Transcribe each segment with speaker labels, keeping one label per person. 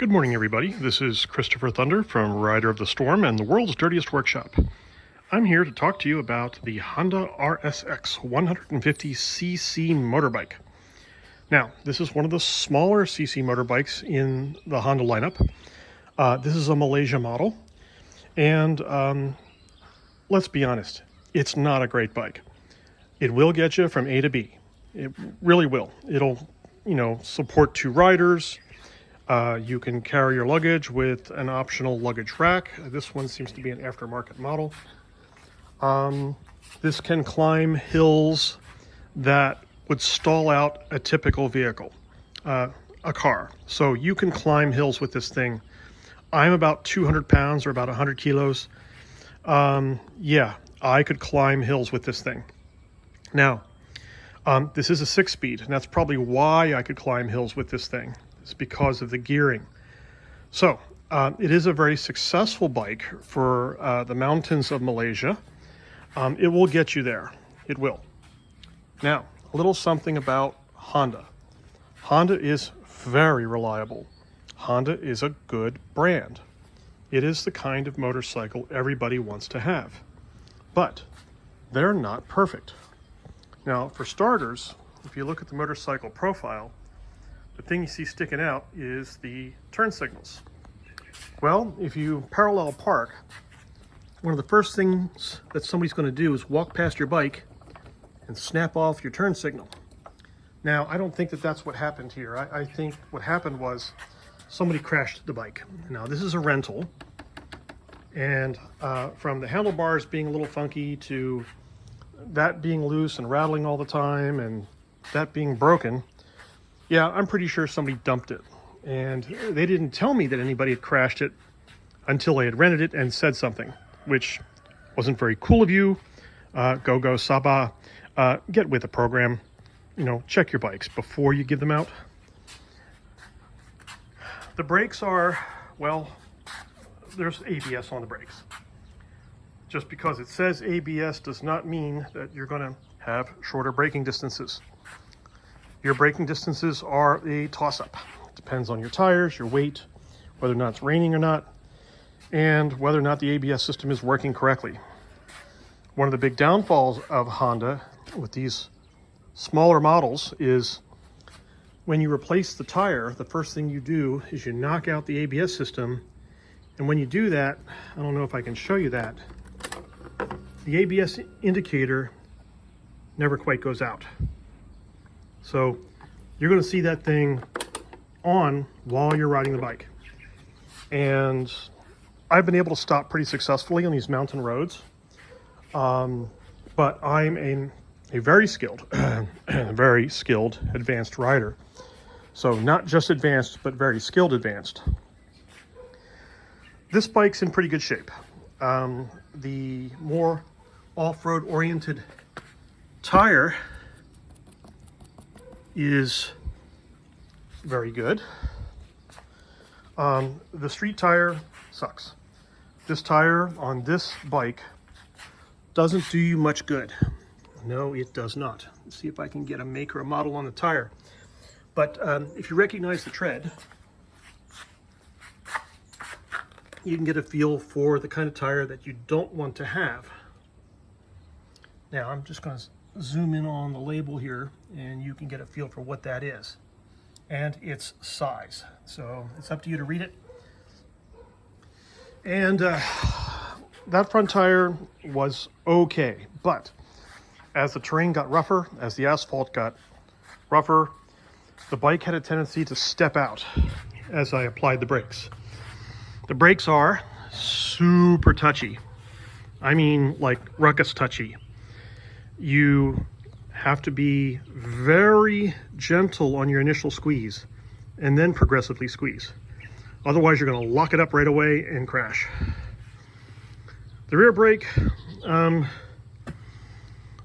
Speaker 1: Good morning, everybody. This is Christopher Thunder from Rider of the Storm and the world's dirtiest workshop. I'm here to talk to you about the Honda RSX 150cc motorbike. Now, this is one of the smaller cc motorbikes in the Honda lineup. This is a Malaysia model, and let's be honest, it's not a great bike. It will get you from A to B. It really will. It'll, support two riders. You can carry your luggage with an optional luggage rack. This one seems to be an aftermarket model. This can climb hills that would stall out a typical vehicle, a car. So you can climb hills with this thing. I'm about 200 pounds or about 100 kilos. Yeah, I could climb hills with this thing. Now, this is a 6-speed, and that's probably why I could climb hills with this thing. It's because of the gearing. So it is a very successful bike for the mountains of Malaysia. It will get you there. It will. Now, a little something about Honda. Honda is very reliable. Honda is a good brand. It is the kind of motorcycle everybody wants to have. But they're not perfect. Now, for starters, if you look at the motorcycle profile, the thing you see sticking out is the turn signals. Well, if you parallel park, one of the first things that somebody's going to do is walk past your bike and snap off your turn signal. Now, I don't think that that's what happened here. I think what happened was somebody crashed the bike. Now, this is a rental, and from the handlebars being a little funky to that being loose and rattling all the time and that being broken, yeah, I'm pretty sure somebody dumped it. And they didn't tell me that anybody had crashed it until I had rented it and said something, which wasn't very cool of you. Go Sabah. Get with the program. Check your bikes before you give them out. The brakes are, well, there's ABS on the brakes. Just because it says ABS does not mean that you're going to have shorter braking distances. Your braking distances are a toss-up. Depends on your tires, your weight, whether or not it's raining or not, and whether or not the ABS system is working correctly. One of the big downfalls of Honda with these smaller models is when you replace the tire, the first thing you do is you knock out the ABS system. And when you do that, I don't know if I can show you that, the ABS indicator never quite goes out. So you're going to see that thing on while you're riding the bike. And I've been able to stop pretty successfully on these mountain roads. But I'm a very skilled, advanced rider. So not just advanced, but very skilled advanced. This bike's in pretty good shape. The more off-road oriented tire is very good. The street tire sucks. This tire on this bike doesn't do you much good. No, it does not. Let's see if I can get a make or a model on the tire. But if you recognize the tread, you can get a feel for the kind of tire that you don't want to have. Now, I'm just going to zoom in on the label here, and you can get a feel for what that is and its size. So it's up to you to read it. And that front tire was okay, but as the terrain got rougher, as the asphalt got rougher, the bike had a tendency to step out as I applied the brakes. The brakes are super touchy. I mean, like ruckus touchy. You have to be very gentle on your initial squeeze and then progressively squeeze. Otherwise, you're going to lock it up right away and crash. The rear brake,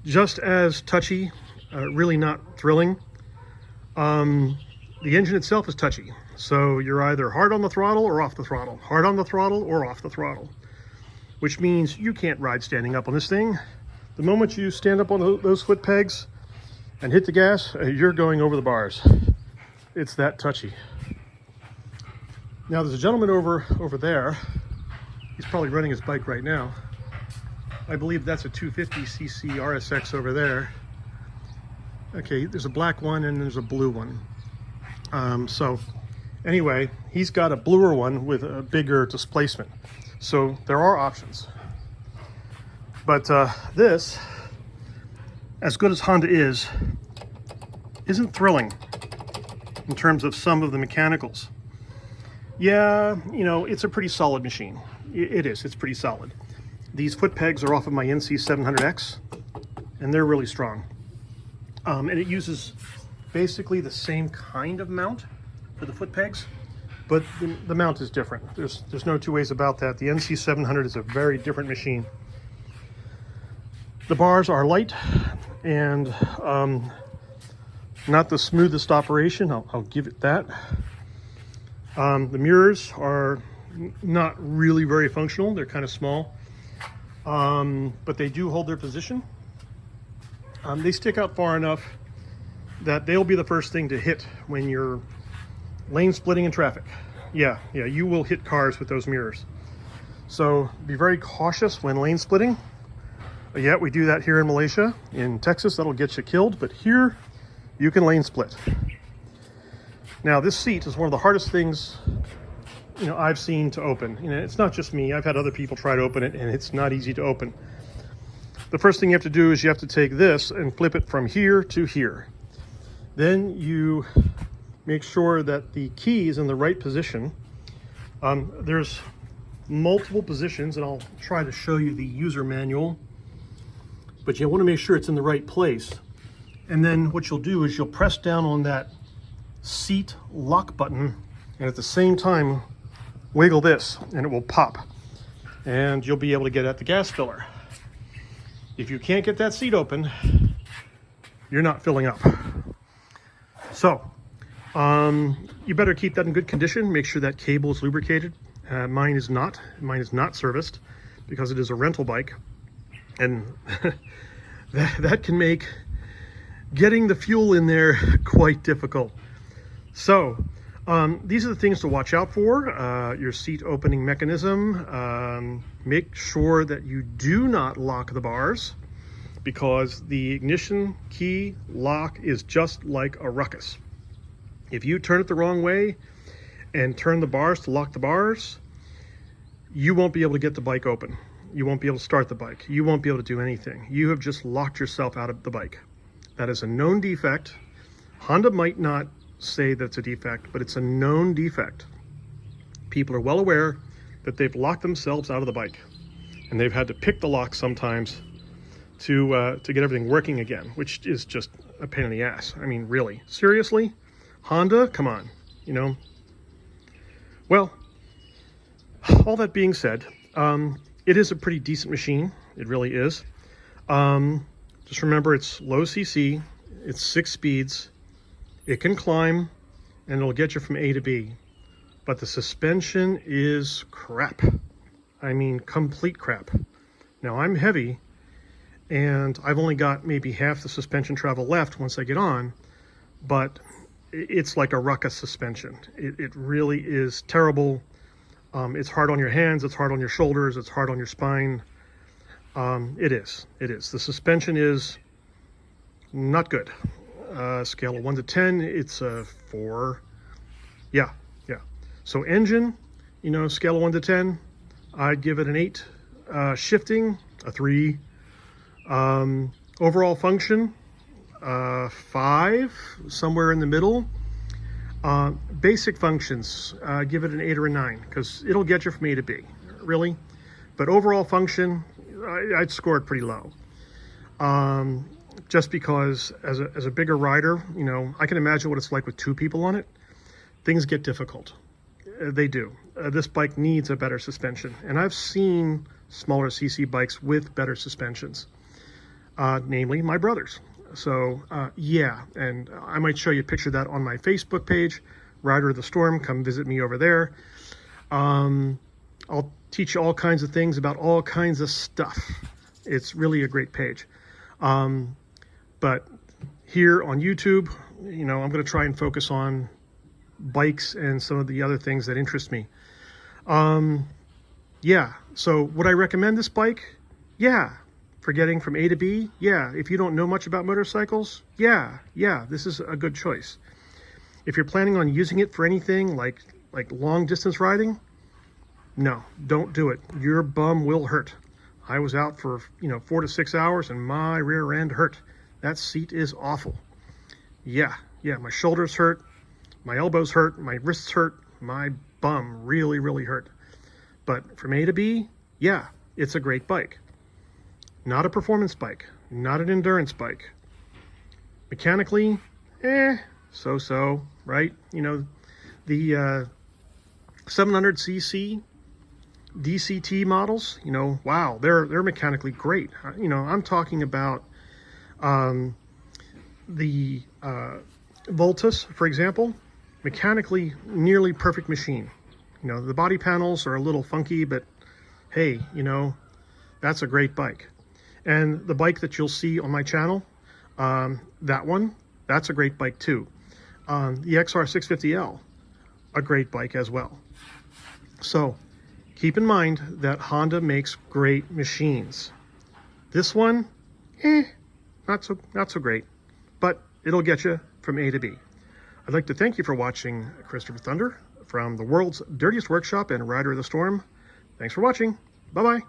Speaker 1: just as touchy, really not thrilling. The engine itself is touchy. So you're either hard on the throttle or off the throttle, hard on the throttle or off the throttle, which means you can't ride standing up on this thing. The moment you stand up on those foot pegs and hit the gas, you're going over the bars. It's that touchy. Now there's a gentleman over there. He's probably running his bike right now. I believe that's a 250cc RSX over there. Okay, there's a black one and there's a blue one. So anyway, he's got a bluer one with a bigger displacement. So there are options. But this, as good as Honda is, isn't thrilling in terms of some of the mechanicals. Yeah, you know, it's a pretty solid machine. It is, it's pretty solid. These foot pegs are off of my NC700X, and they're really strong. And it uses basically the same kind of mount for the foot pegs, but the mount is different. There's no two ways about that. The NC700 is a very different machine. The bars are light and not the smoothest operation, I'll give it that. The mirrors are not really very functional. They're kind of small, but they do hold their position. They stick out far enough that they'll be the first thing to hit when you're lane splitting in traffic. Yeah, you will hit cars with those mirrors. So be very cautious when lane splitting. Yeah, we do that here in Malaysia. In Texas, that'll get you killed, but here you can lane split. Now this seat is one of the hardest things, you know, I've seen to open. You know, it's not just me. I've had other people try to open it, and it's not easy to open. The first thing you have to do is you have to take this and flip it from here to here. Then you make sure that the key is in the right position. There's multiple positions, and I'll try to show you the user manual, but you want to make sure it's in the right place. And then what you'll do is you'll press down on that seat lock button, and at the same time wiggle this, and it will pop, and you'll be able to get at the gas filler. If you can't get that seat open, you're not filling up. So you better keep that in good condition. Make sure that cable is lubricated. Mine is not serviced because it is a rental bike, and that can make getting the fuel in there quite difficult. So these are the things to watch out for. Your seat opening mechanism. Make sure that you do not lock the bars, because the ignition key lock is just like a ruckus. If you turn it the wrong way and turn the bars to lock the bars, you won't be able to get the bike open. You won't be able to start the bike. You won't be able to do anything. You have just locked yourself out of the bike. That is a known defect. Honda might not say that it's a defect, but it's a known defect. People are well aware that they've locked themselves out of the bike, and they've had to pick the lock sometimes to get everything working again, which is just a pain in the ass. I mean, really, seriously, Honda, come on, you know. Well, all that being said, it is a pretty decent machine. It really is. Just remember, it's low CC, it's 6 speeds, it can climb, and it'll get you from A to B. But the suspension is crap. I mean, complete crap. Now, I'm heavy, and I've only got maybe half the suspension travel left once I get on, but it's like a ruckus suspension. It really is terrible. It's hard on your hands, it's hard on your shoulders, it's hard on your spine. It is. The suspension is not good. Scale of 1 to 10, it's a 4. Yeah. So engine, you know, scale of 1 to 10, I'd give it an 8. Shifting, a 3. Overall function, 5, somewhere in the middle. Basic functions, give it an 8 or a 9, because it'll get you from A to B, really. But overall function, I'd score it pretty low. Just because as a bigger rider, you know, I can imagine what it's like with 2 people on it. Things get difficult. They do. This bike needs a better suspension, and I've seen smaller CC bikes with better suspensions, namely my brother's. So yeah, and I might show you a picture of that on my Facebook page, Rider of the Storm. Come visit me over there. I'll teach you all kinds of things about all kinds of stuff. It's really a great page. But here on YouTube, you know, I'm going to try and focus on bikes and some of the other things that interest me. Yeah, so would I recommend this bike? Yeah. For getting from A to B? Yeah. If you don't know much about motorcycles? Yeah, this is a good choice. If you're planning on using it for anything like long distance riding, no, don't do it. Your bum will hurt. I was out for 4 to 6 hours and my rear end hurt. That seat is awful. Yeah, my shoulders hurt, my elbows hurt, my wrists hurt, my bum really hurt. But from A to B, yeah, it's a great bike. Not a performance bike, not an endurance bike. Mechanically, so-so, right? The 700cc DCT models, wow, they're mechanically great. I'm talking about the Voltus, for example, mechanically nearly perfect machine. The body panels are a little funky, but hey, that's a great bike. And the bike that you'll see on my channel, that's a great bike too. The XR650L, a great bike as well. So keep in mind that Honda makes great machines. This one, not so great, but it'll get you from A to B. I'd like to thank you for watching Christopher Thunder from the world's dirtiest workshop and Rider of the Storm. Thanks for watching. Bye-bye.